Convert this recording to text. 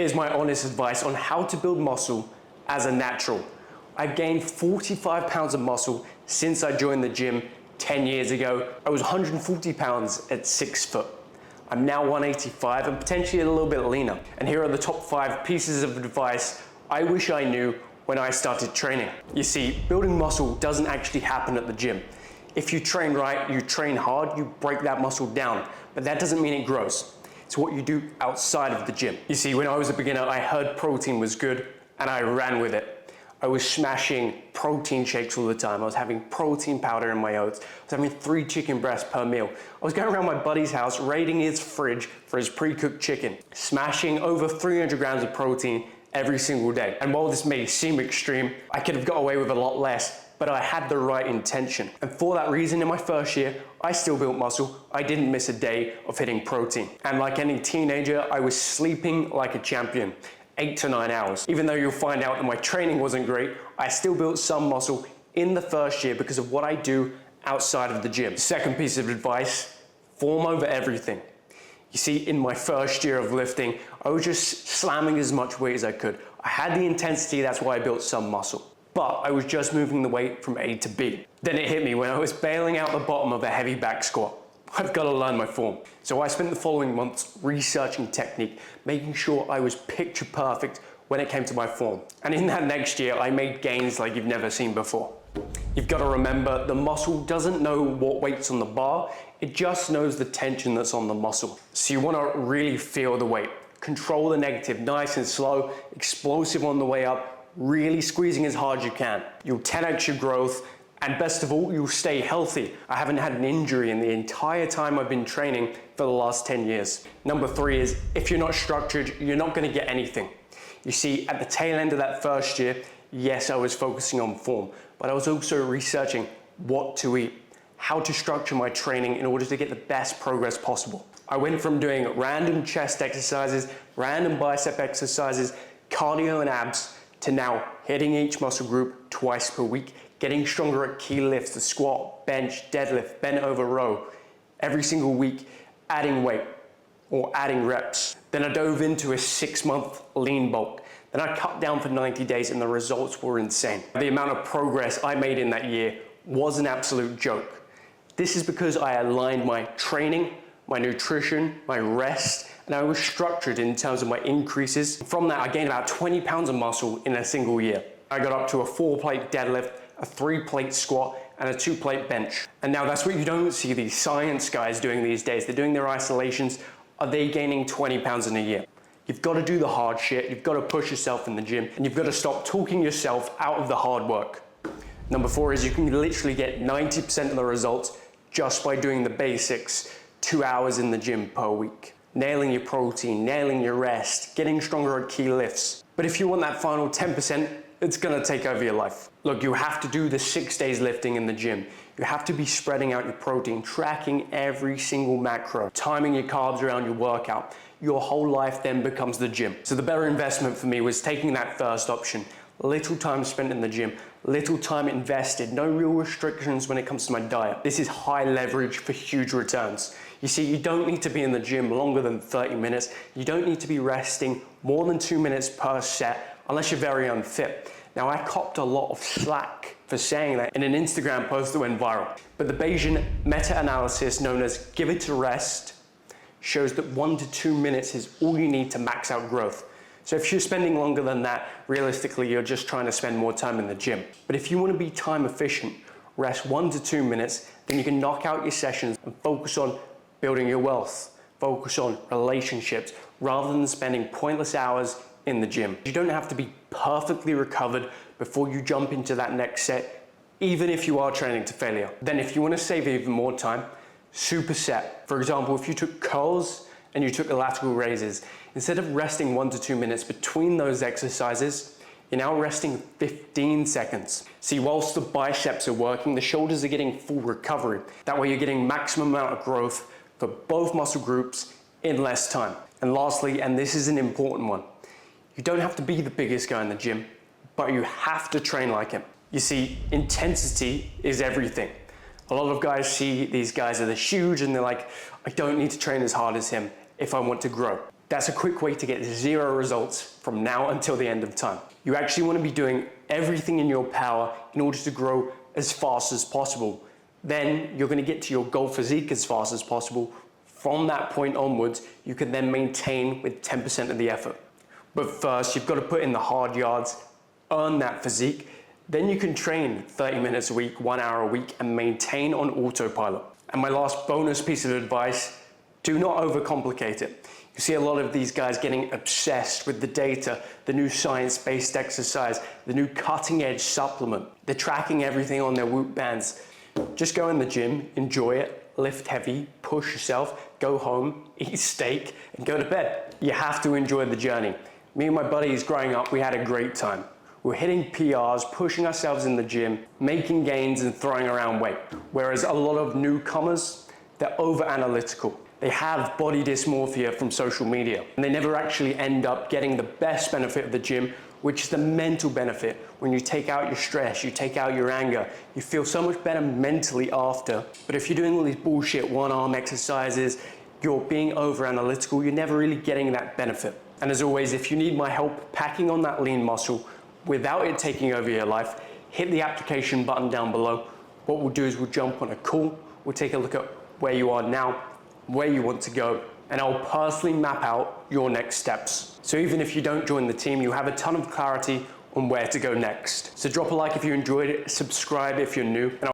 Here's my honest advice on how to build muscle as a natural. I've gained 45 pounds of muscle since I joined the gym 10 years ago. I was 140 pounds at 6 foot. I'm now 185 and potentially a little bit leaner. And here are the top 5 pieces of advice I wish I knew when I started training. You see, building muscle doesn't actually happen at the gym. If you train right, you train hard, you break that muscle down, but that doesn't mean it grows. It's what you do outside of the gym. You see, when I was a beginner, I heard protein was good and I ran with it. I was smashing protein shakes all the time. I was having protein powder in my oats. I was having 3 chicken breasts per meal. I was going around my buddy's house, raiding his fridge for his pre-cooked chicken, smashing over 300 grams of protein every single day. And while this may seem extreme, I could have got away with a lot less, but I had the right intention. And for that reason, in my first year, I still built muscle. I didn't miss a day of hitting protein. And like any teenager, I was sleeping like a champion, 8 to 9 hours. Even though you'll find out that my training wasn't great, I still built some muscle in the first year because of what I do outside of the gym. Second piece of advice, form over everything. You see, in my first year of lifting, I was just slamming as much weight as I could. I had the intensity, that's why I built some muscle. But I was just moving the weight from A to B. Then it hit me when I was bailing out the bottom of a heavy back squat. I've got to learn my form. So I spent the following months researching technique, making sure I was picture perfect when it came to my form. And in that next year, I made gains like you've never seen before. You've got to remember, the muscle doesn't know what weight's on the bar, it just knows the tension that's on the muscle. So you want to really feel the weight. Control the negative, nice and slow, explosive on the way up, really squeezing as hard as you can. You'll 10x your growth, and best of all, you'll stay healthy. I haven't had an injury in the entire time I've been training for the last 10 years. Number 3 is, if you're not structured, you're not going to get anything. You see, at the tail end of that first year, yes, I was focusing on form, but I was also researching what to eat, how to structure my training in order to get the best progress possible. I went from doing random chest exercises, random bicep exercises, cardio and abs, to now hitting each muscle group twice per week, getting stronger at key lifts, the squat, bench, deadlift, bent over row, every single week, adding weight or adding reps. Then I dove into a 6-month lean bulk. Then I cut down for 90 days and the results were insane. The amount of progress I made in that year was an absolute joke. This is because I aligned my training, my nutrition, my rest, and I was structured in terms of my increases. From that, I gained about 20 pounds of muscle in a single year. I got up to a 4-plate deadlift, a 3-plate squat, and a 2-plate bench. And now that's what you don't see these science guys doing these days. They're doing their isolations. Are they gaining 20 pounds in a year? You've got to do the hard shit. You've got to push yourself in the gym, and you've got to stop talking yourself out of the hard work. Number 4 is you can literally get 90% of the results just by doing the basics, 2 hours in the gym per week. Nailing your protein, nailing your rest, getting stronger at key lifts. But if you want that final 10%, it's gonna take over your life. Look, you have to do the 6 days lifting in the gym. You have to be spreading out your protein, tracking every single macro, timing your carbs around your workout. Your whole life then becomes the gym. So the better investment for me was taking that first option. Little time spent in the gym, little time invested, no real restrictions when it comes to my diet. This is high leverage for huge returns. You see, you don't need to be in the gym longer than 30 minutes. You don't need to be resting more than 2 minutes per set unless you're very unfit. Now, I copped a lot of slack for saying that in an Instagram post that went viral. But the Bayesian meta-analysis known as Give It a Rest shows that 1 to 2 minutes is all you need to max out growth. So if you're spending longer than that, realistically, you're just trying to spend more time in the gym. But if you want to be time efficient, rest 1 to 2 minutes, then you can knock out your sessions and focus on building your wealth, focus on relationships, rather than spending pointless hours in the gym. You don't have to be perfectly recovered before you jump into that next set, even if you are training to failure. Then if you want to save even more time, superset. For example, if you took curls and you took lateral raises, instead of resting 1 to 2 minutes between those exercises, you're now resting 15 seconds. See, whilst the biceps are working, the shoulders are getting full recovery. That way you're getting maximum amount of growth for both muscle groups in less time. And lastly, and this is an important one, you don't have to be the biggest guy in the gym, but you have to train like him. You see, intensity is everything. A lot of guys see these guys that are huge and they're like, I don't need to train as hard as him if I want to grow. That's a quick way to get 0 results from now until the end of time. You actually want to be doing everything in your power in order to grow as fast as possible. Then you're going to get to your goal physique as fast as possible. From that point onwards, you can then maintain with 10% of the effort. But first, you've got to put in the hard yards, earn that physique. Then you can train 30 minutes a week, 1 hour a week, and maintain on autopilot. And my last bonus piece of advice, do not overcomplicate it. You see a lot of these guys getting obsessed with the data, the new science-based exercise, the new cutting-edge supplement. They're tracking everything on their Whoop bands. Just go in the gym, enjoy it, lift heavy, push yourself, go home, eat steak, and go to bed. You have to enjoy the journey. Me and my buddies growing up, we had a great time. We're hitting PRs, pushing ourselves in the gym, making gains and throwing around weight. Whereas a lot of newcomers, they're over-analytical. They have body dysmorphia from social media, and they never actually end up getting the best benefit of the gym, which is the mental benefit. When you take out your stress, you take out your anger, you feel so much better mentally after. But if you're doing all these bullshit one-arm exercises, you're being over-analytical, you're never really getting that benefit. And as always, if you need my help packing on that lean muscle without it taking over your life, hit the application button down below. What we'll do is we'll jump on a call, we'll take a look at where you are now, where you want to go, and I'll personally map out your next steps. So even if you don't join the team, you have a ton of clarity on where to go next. So drop a like if you enjoyed it, subscribe if you're new, and